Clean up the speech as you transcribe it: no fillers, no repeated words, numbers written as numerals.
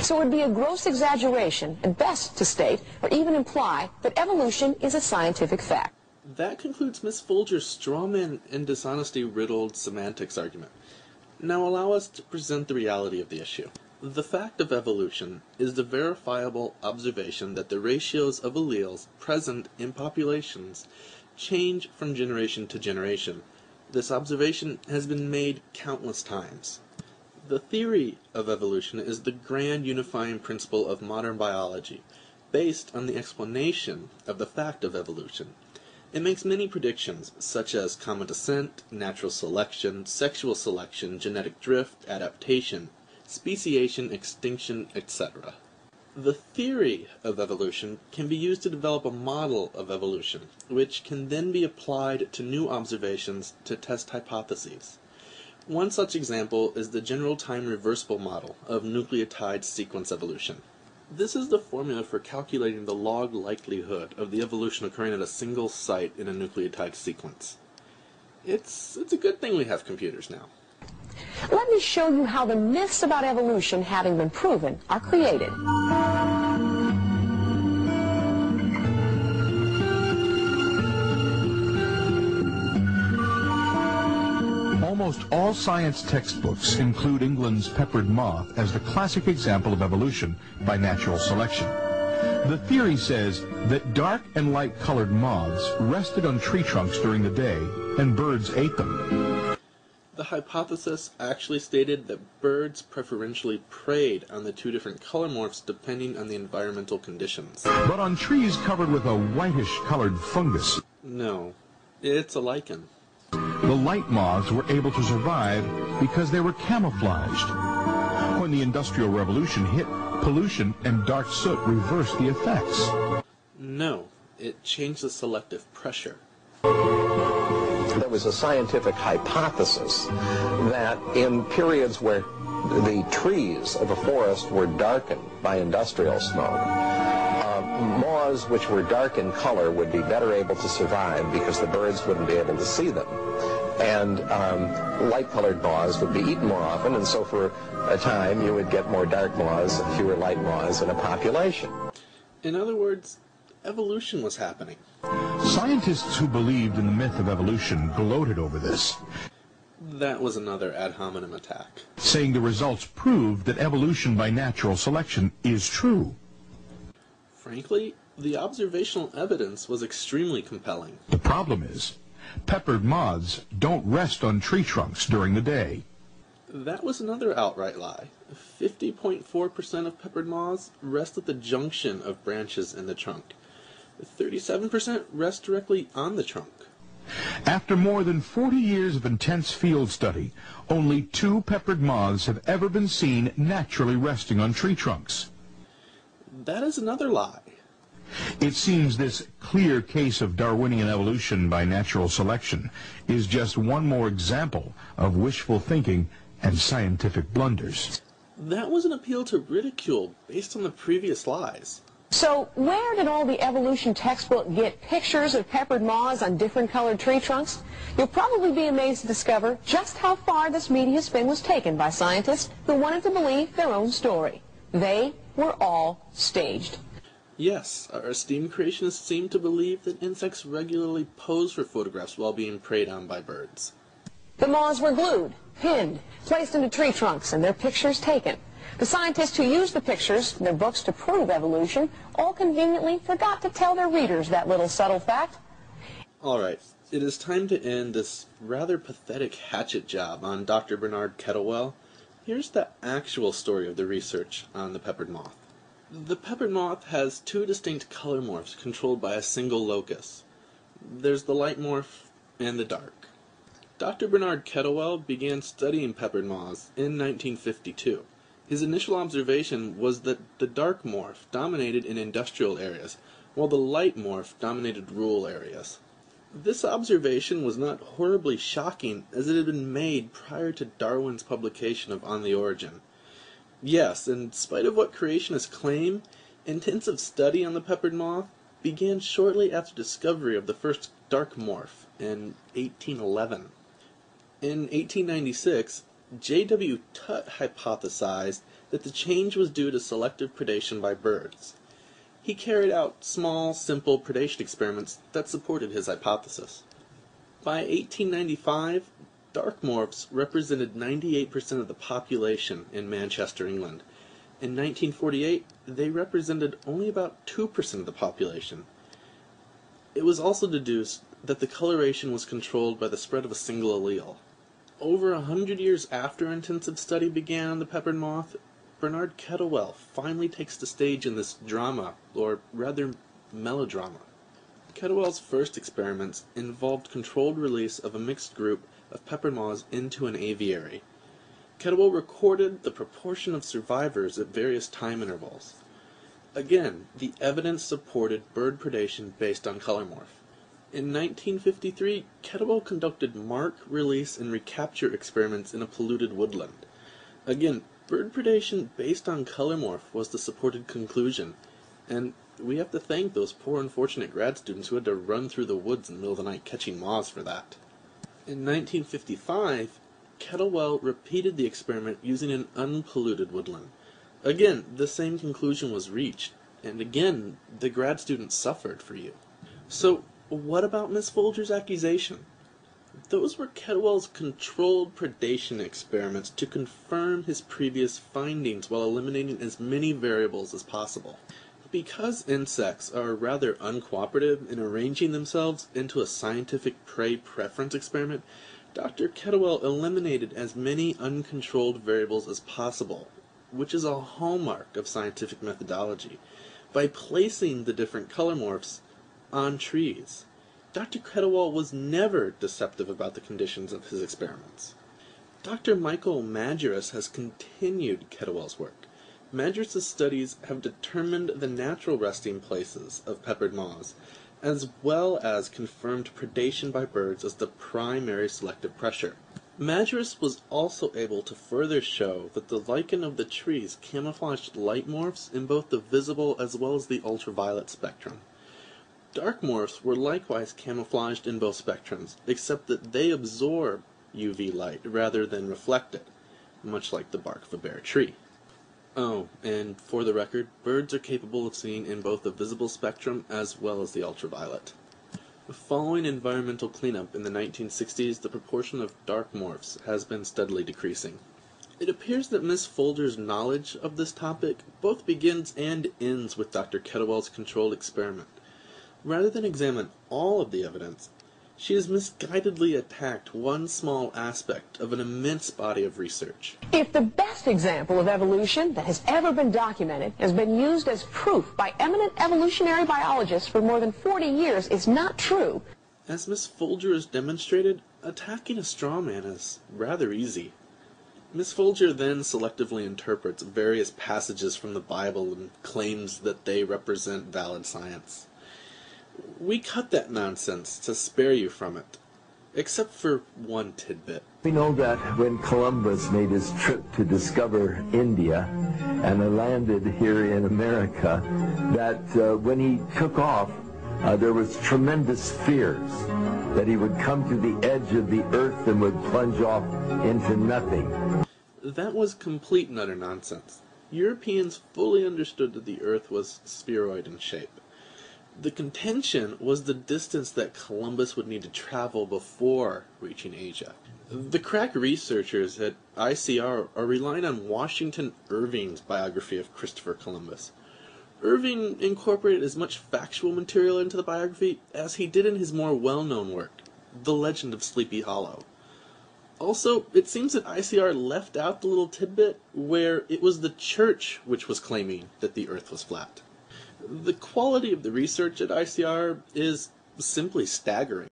So it would be a gross exaggeration, at best, to state or even imply that evolution is a scientific fact. That concludes Miss Folger's strawman and dishonesty-riddled semantics argument. Now allow us to present the reality of the issue. The fact of evolution is the verifiable observation that the ratios of alleles present in populations change from generation to generation. This observation has been made countless times. The theory of evolution is the grand unifying principle of modern biology, based on the explanation of the fact of evolution. It makes many predictions, such as common descent, natural selection, sexual selection, genetic drift, adaptation, speciation, extinction, etc. The theory of evolution can be used to develop a model of evolution, which can then be applied to new observations to test hypotheses. One such example is the general time reversible model of nucleotide sequence evolution. This is the formula for calculating the log likelihood of the evolution occurring at a single site in a nucleotide sequence. It's a good thing we have computers now. Let me show you how the myths about evolution, having been proven, are created. Almost all science textbooks include England's peppered moth as the classic example of evolution by natural selection. The theory says that dark and light-colored moths rested on tree trunks during the day, and birds ate them. The hypothesis actually stated that birds preferentially preyed on the two different color morphs depending on the environmental conditions. But on trees covered with a whitish-colored fungus. No, it's a lichen. The light moths were able to survive because they were camouflaged. When the Industrial Revolution hit, pollution and dark soot reversed the effects. No, it changed the selective pressure. There was a scientific hypothesis that in periods where the trees of a forest were darkened by industrial smoke, moths which were dark in color would be better able to survive because the birds wouldn't be able to see them. And light-colored moths would be eaten more often, and so for a time you would get more dark moths and fewer light moths in a population. In other words, evolution was happening. Scientists who believed in the myth of evolution gloated over this. That was another ad hominem attack. Saying the results proved that evolution by natural selection is true. Frankly, the observational evidence was extremely compelling. The problem is, peppered moths don't rest on tree trunks during the day. That was another outright lie. 50.4% of peppered moths rest at the junction of branches in the trunk. 37% rest directly on the trunk. After more than 40 years of intense field study, only 2 peppered moths have ever been seen naturally resting on tree trunks. That is another lie. It seems this clear case of Darwinian evolution by natural selection is just one more example of wishful thinking and scientific blunders. That was an appeal to ridicule based on the previous lies. So where did all the evolution textbook get pictures of peppered moths on different colored tree trunks? You'll probably be amazed to discover just how far this media spin was taken by scientists who wanted to believe their own story. They were all staged. Yes, our esteemed creationists seem to believe that insects regularly pose for photographs while being preyed on by birds. The moths were glued, pinned, placed into tree trunks, and their pictures taken. The scientists who used the pictures in their books to prove evolution all conveniently forgot to tell their readers that little subtle fact. All right, it is time to end this rather pathetic hatchet job on Dr. Bernard Kettlewell. Here's the actual story of the research on the peppered moth. The peppered moth has 2 distinct color morphs controlled by a single locus. There's the light morph and the dark. Dr. Bernard Kettlewell began studying peppered moths in 1952. His initial observation was that the dark morph dominated in industrial areas, while the light morph dominated rural areas. This observation was not horribly shocking, as it had been made prior to Darwin's publication of On the Origin. Yes, in spite of what creationists claim, intensive study on the peppered moth began shortly after discovery of the first dark morph in 1811. In 1896, J.W. Tutt hypothesized that the change was due to selective predation by birds. He carried out small, simple predation experiments that supported his hypothesis. By 1895, dark morphs represented 98% of the population in Manchester, England. In 1948, they represented only about 2% of the population. It was also deduced that the coloration was controlled by the spread of a single allele. Over 100 years after intensive study began on the peppered moth, Bernard Kettlewell finally takes the stage in this drama, or rather melodrama. Kettlewell's first experiments involved controlled release of a mixed group of peppered moths into an aviary. Kettlewell recorded the proportion of survivors at various time intervals. Again, the evidence supported bird predation based on color morph. In 1953, Kettlewell conducted mark, release, and recapture experiments in a polluted woodland. Again, bird predation based on color morph was the supported conclusion, and we have to thank those poor unfortunate grad students who had to run through the woods in the middle of the night catching moths for that. In 1955, Kettlewell repeated the experiment using an unpolluted woodland. Again, the same conclusion was reached, and again, the grad students suffered for you. So, what about Miss Folger's accusation? Those were Kettlewell's controlled predation experiments to confirm his previous findings while eliminating as many variables as possible. Because insects are rather uncooperative in arranging themselves into a scientific prey preference experiment, Dr. Kettlewell eliminated as many uncontrolled variables as possible, which is a hallmark of scientific methodology, by placing the different color morphs on trees. Dr. Kettlewell was never deceptive about the conditions of his experiments. Dr. Michael Majerus has continued Kettlewell's work. Majerus' studies have determined the natural resting places of peppered moths, as well as confirmed predation by birds as the primary selective pressure. Majerus was also able to further show that the lichen of the trees camouflaged light morphs in both the visible as well as the ultraviolet spectrum. Dark morphs were likewise camouflaged in both spectrums, except that they absorb UV light rather than reflect it, much like the bark of a bare tree. Oh, and for the record, birds are capable of seeing in both the visible spectrum as well as the ultraviolet. Following environmental cleanup in the 1960s, the proportion of dark morphs has been steadily decreasing. It appears that Miss Folger's knowledge of this topic both begins and ends with Dr. Kettlewell's controlled experiment. Rather than examine all of the evidence, she has misguidedly attacked one small aspect of an immense body of research. If the best example of evolution that has ever been documented has been used as proof by eminent evolutionary biologists for more than 40 years is not true, as Miss Folger has demonstrated, attacking a straw man is rather easy. Miss Folger then selectively interprets various passages from the Bible and claims that they represent valid science. We cut that nonsense to spare you from it, except for one tidbit. We know that when Columbus made his trip to discover India and landed here in America, that when he took off, there was tremendous fears that he would come to the edge of the earth and would plunge off into nothing. That was complete and utter nonsense. Europeans fully understood that the earth was spheroid in shape. The contention was the distance that Columbus would need to travel before reaching Asia. The crack researchers at ICR are relying on Washington Irving's biography of Christopher Columbus. Irving incorporated as much factual material into the biography as he did in his more well-known work, The Legend of Sleepy Hollow. Also, it seems that ICR left out the little tidbit where it was the church which was claiming that the earth was flat. The quality of the research at ICR is simply staggering.